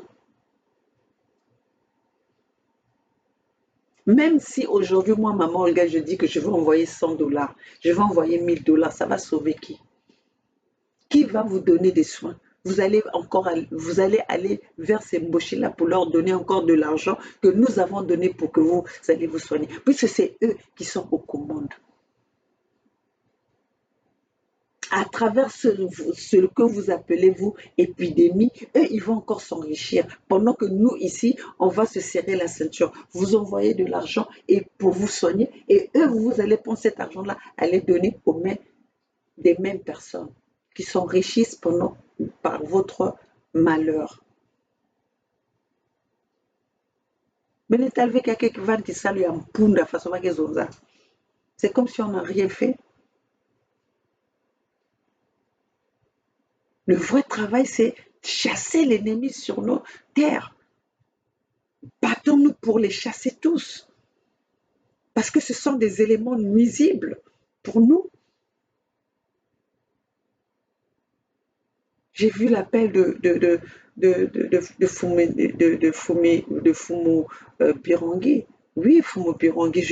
Même si aujourd'hui, moi, maman Olga, je dis que je vais envoyer 100 $, je vais envoyer 1000 $, ça va sauver qui? Qui va vous donner des soins? Vous allez aller vers ces Mboshi-là pour leur donner encore de l'argent que nous avons donné pour que vous allez vous soigner. Puisque c'est eux qui sont aux commandes. À travers ce que vous appelez, vous, épidémie, eux, ils vont encore s'enrichir. Pendant que nous, ici, on va se serrer la ceinture. Vous envoyez de l'argent et pour vous soigner. Et eux, vous allez prendre cet argent-là, aller donner aux mains des mêmes personnes qui s'enrichissent par votre malheur. C'est comme si on n'a rien fait. Le vrai travail, c'est chasser l'ennemi sur nos terres. Battons-nous pour les chasser tous. Parce que ce sont des éléments nuisibles pour nous. J'ai vu l'appel de Fumo Birangui. Oui, Fumo Birangui,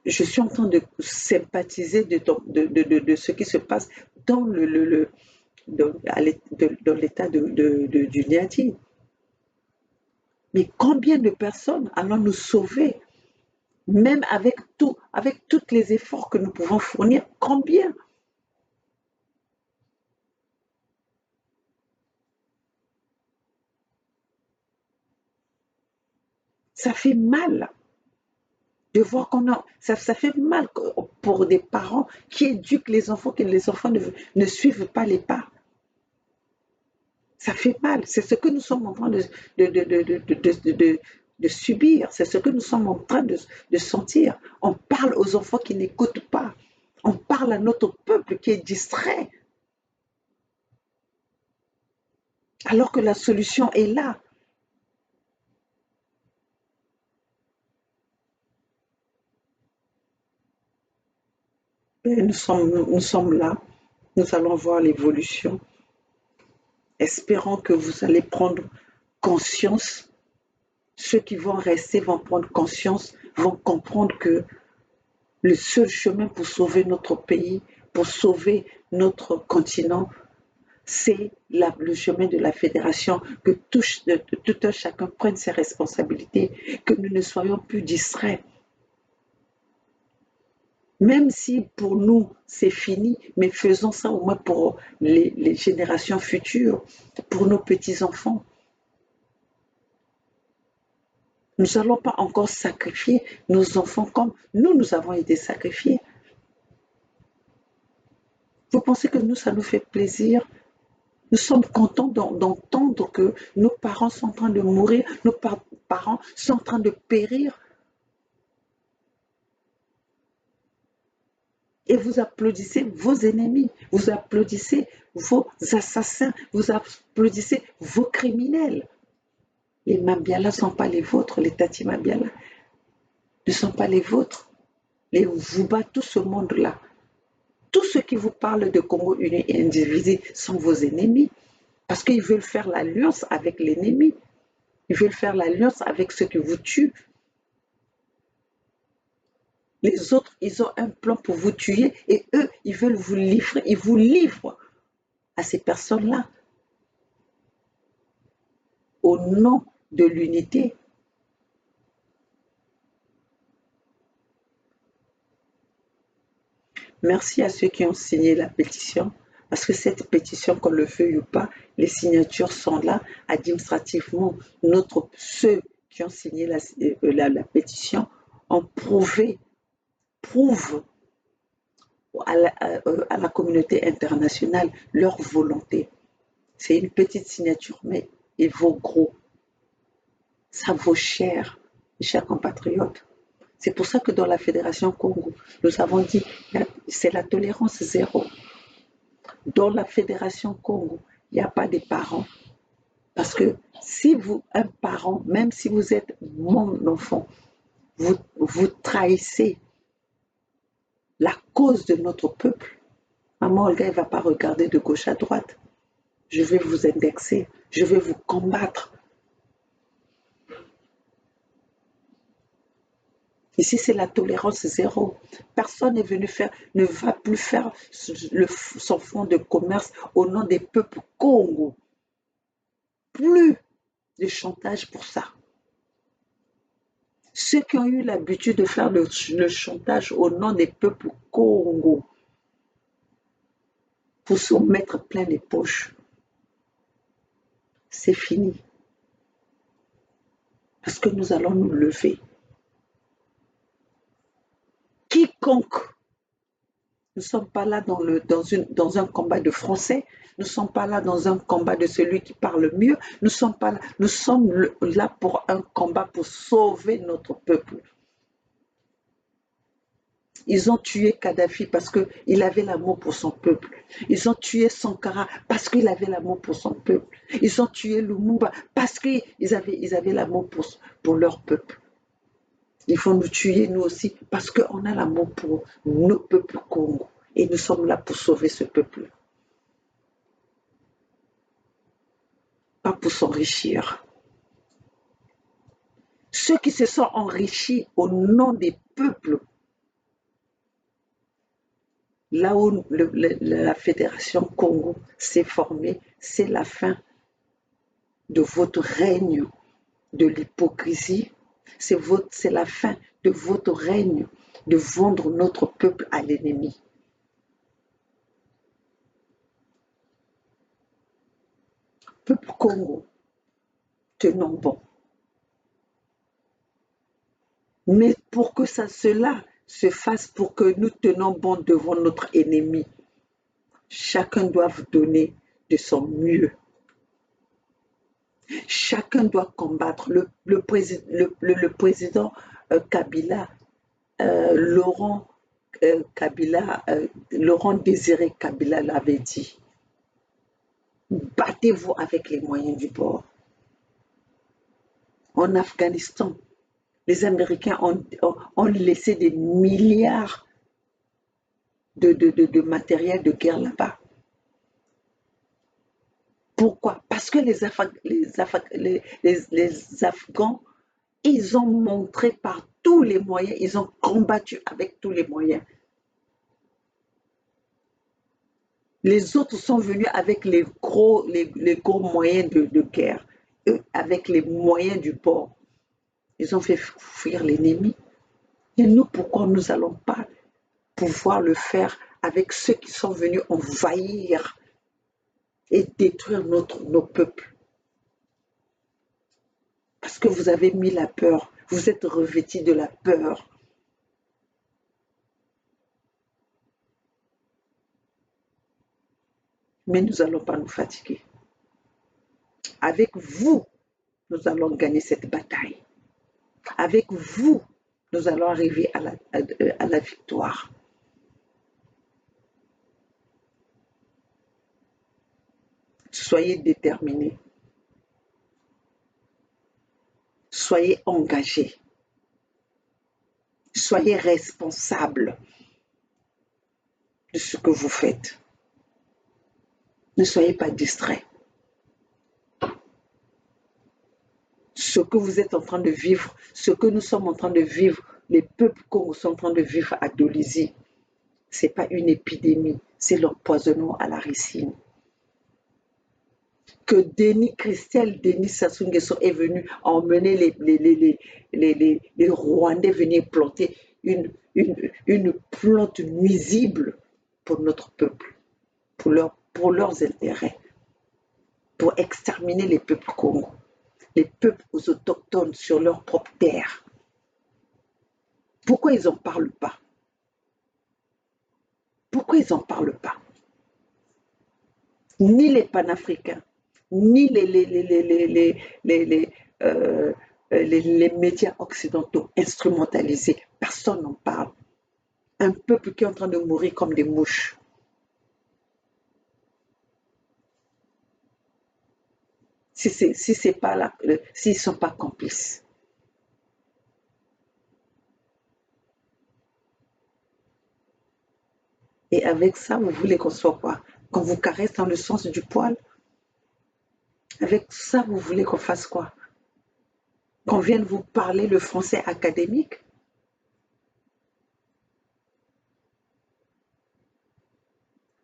je suis en train de sympathiser de ce qui se passe dans dans l'état du Niadi. Mais combien de personnes allons nous sauver, même avec tous les efforts que nous pouvons fournir, combien? Ça fait mal de voir ça fait mal pour des parents qui éduquent les enfants, que les enfants ne suivent pas les pas. Ça fait mal. C'est ce que nous sommes en train de subir. C'est ce que nous sommes en train de sentir. On parle aux enfants qui n'écoutent pas. On parle à notre peuple qui est distrait. Alors que la solution est là. Et nous sommes là, nous allons voir l'évolution. Espérons que vous allez prendre conscience. Ceux qui vont rester vont prendre conscience, vont comprendre que le seul chemin pour sauver notre pays, pour sauver notre continent, c'est le chemin de la fédération, que tout un chacun prenne ses responsabilités, que nous ne soyons plus distraits. Même si pour nous c'est fini, mais faisons ça au moins pour les générations futures, pour nos petits-enfants. Nous n'allons pas encore sacrifier nos enfants comme nous avons été sacrifiés. Vous pensez que nous, ça nous fait plaisir? Nous sommes contents d'entendre que nos parents sont en train de mourir, nos parents sont en train de périr. Et vous applaudissez vos ennemis, vous applaudissez vos assassins, vous applaudissez vos criminels. Les Mabiala ne sont pas les vôtres, les Tati Mabiala ne sont pas les vôtres. Les Vuba, tout ce monde-là, tous ceux qui vous parlent de Congo uni et indivisé sont vos ennemis parce qu'ils veulent faire l'alliance avec l'ennemi. Ils veulent faire l'alliance avec ceux qui vous tuent. Les autres, ils ont un plan pour vous tuer et eux, ils veulent vous livrer, ils vous livrent à ces personnes-là. Au nom de l'unité. Merci à ceux qui ont signé la pétition, parce que cette pétition, qu'on le veuille ou pas, les signatures sont là administrativement. Ceux qui ont signé la pétition ont prouvent à la communauté internationale leur volonté. C'est une petite signature, mais il vaut gros. Ça vaut cher, mes chers compatriotes. C'est pour ça que dans la Fédération Congo, nous avons dit c'est la tolérance zéro. Dans la Fédération Congo, il n'y a pas de parents. Parce que si un parent, même si vous êtes mon enfant, vous trahissez la cause de notre peuple, maman Olga, elle ne va pas regarder de gauche à droite. Je vais vous indexer, je vais vous combattre. Ici, c'est la tolérance zéro. Personne ne va plus faire son fonds de commerce au nom des peuples Congo. Plus de chantage pour ça. Ceux qui ont eu l'habitude de faire le chantage au nom des peuples Congo pour se mettre plein les poches, c'est fini. Parce que nous allons nous lever. Quiconque, nous ne sommes pas là dans un combat de français, nous ne sommes pas là dans un combat de celui qui parle mieux, nous sommes là pour un combat pour sauver notre peuple. Ils ont tué Kadhafi parce qu'il avait l'amour pour son peuple. Ils ont tué Sankara parce qu'il avait l'amour pour son peuple. Ils ont tué Lumumba parce qu'ils avaient l'amour pour leur peuple. Il faut nous tuer nous aussi parce qu'on a l'amour pour nos peuples Congo. Et nous sommes là pour sauver ce peuple. Pas pour s'enrichir. Ceux qui se sont enrichis au nom des peuples, là où la Fédération Congo s'est formée, c'est la fin de votre règne de l'hypocrisie, c'est la fin de votre règne de vendre notre peuple à l'ennemi. Peuple Congo, tenons bon. Mais pour que cela se fasse, pour que nous tenons bon devant notre ennemi, chacun doit donner de son mieux. Chacun doit combattre. Le président Kabila, Laurent Désiré Kabila l'avait dit. Battez-vous avec les moyens du bord. En Afghanistan, les Américains ont laissé des milliards de matériel de guerre là-bas. Pourquoi? Parce que les Afghans, ils ont montré par tous les moyens, ils ont combattu avec tous les moyens. Les autres sont venus avec les gros moyens de guerre, eux avec les moyens du bord. Ils ont fait fuir l'ennemi. Et nous, pourquoi nous n'allons pas pouvoir le faire avec ceux qui sont venus envahir et détruire nos peuples? Parce que vous avez mis la peur, vous êtes revêtis de la peur. Mais nous n'allons pas nous fatiguer. Avec vous, nous allons gagner cette bataille. Avec vous, nous allons arriver à la victoire. Soyez déterminés. Soyez engagés. Soyez responsables de ce que vous faites. Ne soyez pas distraits. Ce que vous êtes en train de vivre, ce que nous sommes en train de vivre, les peuples congolais sont en train de vivre à Dolisie, ce n'est pas une épidémie, c'est l'empoisonnement à la ricine. Que Denis Sassou Nguesso est venu emmener les Rwandais venir planter une plante nuisible pour notre peuple, pour leurs intérêts, pour exterminer les peuples congolais, les peuples autochtones sur leur propre terre. Pourquoi ils n'en parlent pas? Pourquoi ils n'en parlent pas? Ni les panafricains, ni les médias occidentaux instrumentalisés. Personne n'en parle. Un peuple qui est en train de mourir comme des mouches. Si pas là, s'ils ne sont pas complices. Et avec ça, vous voulez qu'on soit quoi? Qu'on vous caresse dans le sens du poil? Avec ça, vous voulez qu'on fasse quoi? Qu'on vienne vous parler le français académique?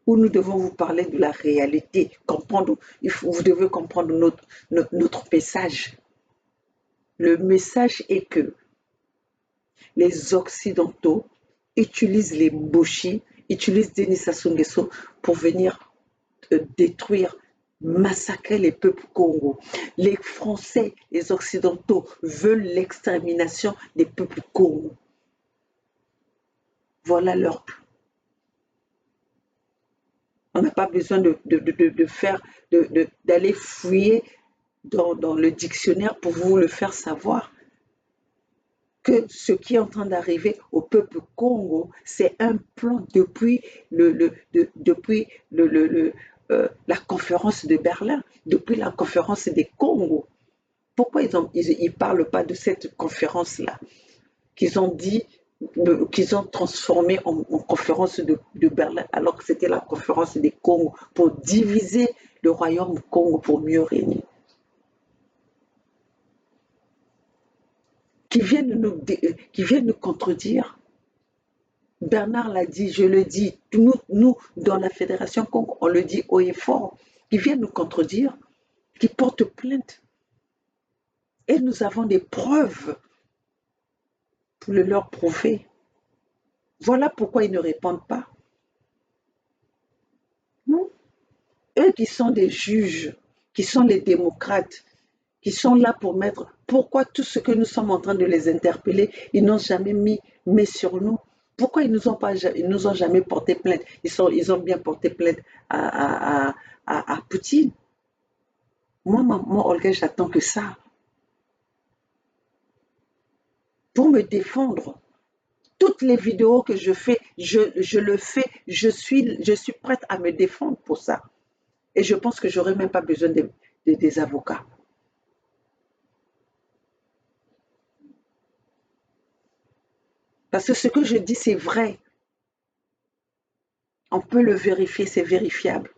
Où nous devons vous parler de la réalité, comprendre, vous devez comprendre notre message. Le message est que les Occidentaux utilisent les Mboshi, utilisent Denis Sassou Nguesso pour venir détruire, massacrer les peuples congolais. Les Français, les Occidentaux veulent l'extermination des peuples congolais. Voilà leur plan. On n'a pas besoin d'aller fouiller dans le dictionnaire pour vous le faire savoir. Que ce qui est en train d'arriver au peuple Congo, c'est un plan depuis la conférence de Berlin, depuis la conférence des Congos. Pourquoi ils parlent pas de cette conférence-là qu'ils ont dit, qu'ils ont transformée en conférence de Berlin, alors que c'était la conférence des Congos pour diviser le royaume Congo pour mieux régner? Qui viennent nous contredire. Bernard l'a dit, je le dis, nous dans la Fédération Congo, on le dit haut et fort, qui viennent nous contredire, qui portent plainte. Et nous avons des preuves pour le leur prouver. Voilà pourquoi ils ne répondent pas. Non? Eux qui sont des juges, qui sont les démocrates, qui sont là pour mettre... Pourquoi tout ce que nous sommes en train de les interpeller, ils n'ont jamais mis sur nous? Pourquoi ils nous ont jamais porté plainte? Ils ont bien porté plainte à Poutine. Moi, Olga, j'attends que ça. Pour me défendre. Toutes les vidéos que je fais, je le fais, je suis prête à me défendre pour ça. Et je pense que j'aurais même pas besoin des avocats. Parce que ce que je dis, c'est vrai. On peut le vérifier, c'est vérifiable.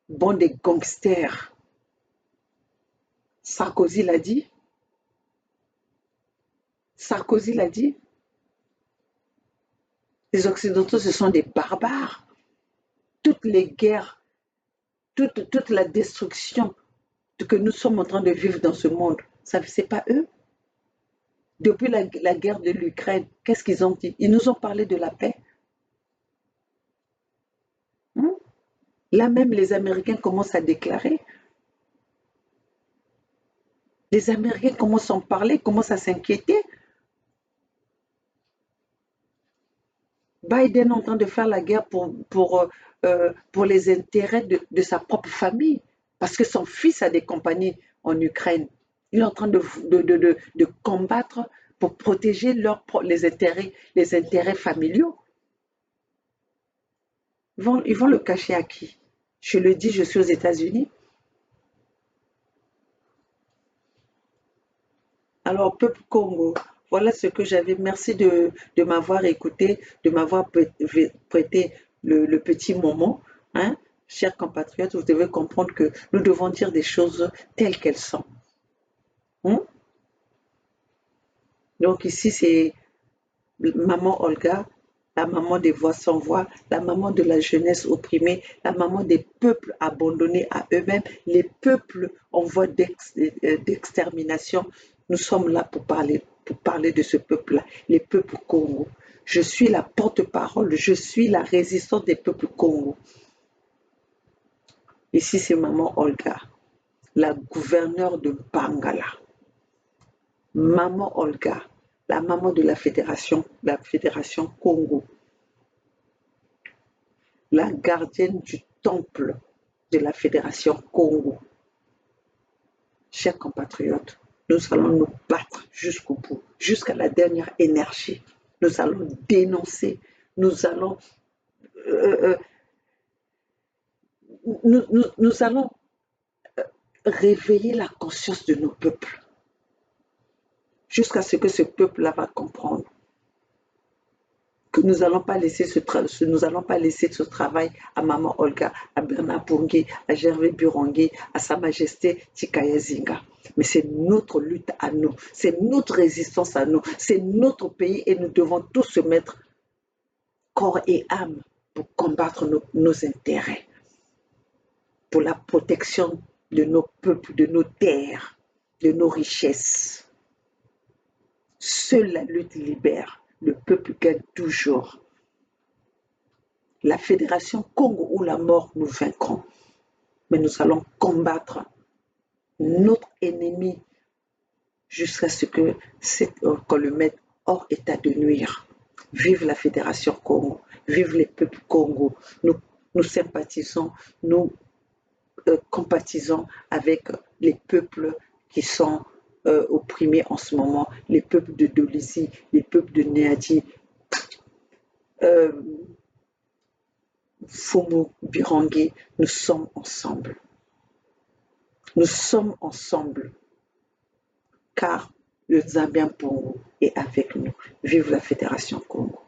Bon, des gangsters. Sarkozy l'a dit. Sarkozy l'a dit. Les Occidentaux, ce sont des barbares. Toutes les guerres, toute la destruction que nous sommes en train de vivre dans ce monde, ce n'est pas eux. Depuis la guerre de l'Ukraine, qu'est-ce qu'ils ont dit? Ils nous ont parlé de la paix. Hein? Là même, les Américains commencent à déclarer. Les Américains commencent à en parler, commencent à s'inquiéter. Biden est en train de faire la guerre pour les intérêts de sa propre famille, parce que son fils a des compagnies en Ukraine. Il est en train de combattre pour protéger les intérêts familiaux. Ils vont le cacher à qui? Je le dis, je suis aux États-Unis. Alors, peuple Congo, voilà ce que j'avais. Merci de m'avoir écouté, de m'avoir prêté le petit moment. Hein. Chers compatriotes, vous devez comprendre que nous devons dire des choses telles qu'elles sont. Hein. Donc ici, c'est maman Olga, la maman des voix sans voix, la maman de la jeunesse opprimée, la maman des peuples abandonnés à eux-mêmes, les peuples en voie d'extermination. Nous sommes là pour parler de ce peuple-là, les peuples Congo. Je suis la porte-parole, je suis la résistante des peuples Congo. Ici, c'est maman Olga, la gouverneure de Bangala. Maman Olga, la maman de la fédération Congo, la gardienne du temple de la fédération Congo. Chers compatriotes, nous allons nous battre jusqu'au bout, jusqu'à la dernière énergie. Nous allons dénoncer, nous allons réveiller la conscience de nos peuples, jusqu'à ce que ce peuple-là va comprendre que nous n'allons pas laisser ce travail à Maman Olga, à Bernard Pongé, à Gervais Burangui, à Sa Majesté Tikaya Zinga. Mais c'est notre lutte à nous, c'est notre résistance à nous, c'est notre pays et nous devons tous se mettre corps et âme pour combattre nos intérêts, pour la protection de nos peuples, de nos terres, de nos richesses. Seule la lutte libère. Le peuple gagne toujours. La fédération Congo ou la mort, nous vaincrons. Mais nous allons combattre notre ennemi jusqu'à ce qu'on le mette hors état de nuire. Vive la fédération Congo, vive les peuples Congo. Nous sympathisons, nous compatisons avec les peuples qui sont opprimés en ce moment, les peuples de Dolisie, les peuples de Néadi, Fumu, Birangui, nous sommes ensemble. Nous sommes ensemble, car le Zambien Pongo est avec nous. Vive la Fédération Congo.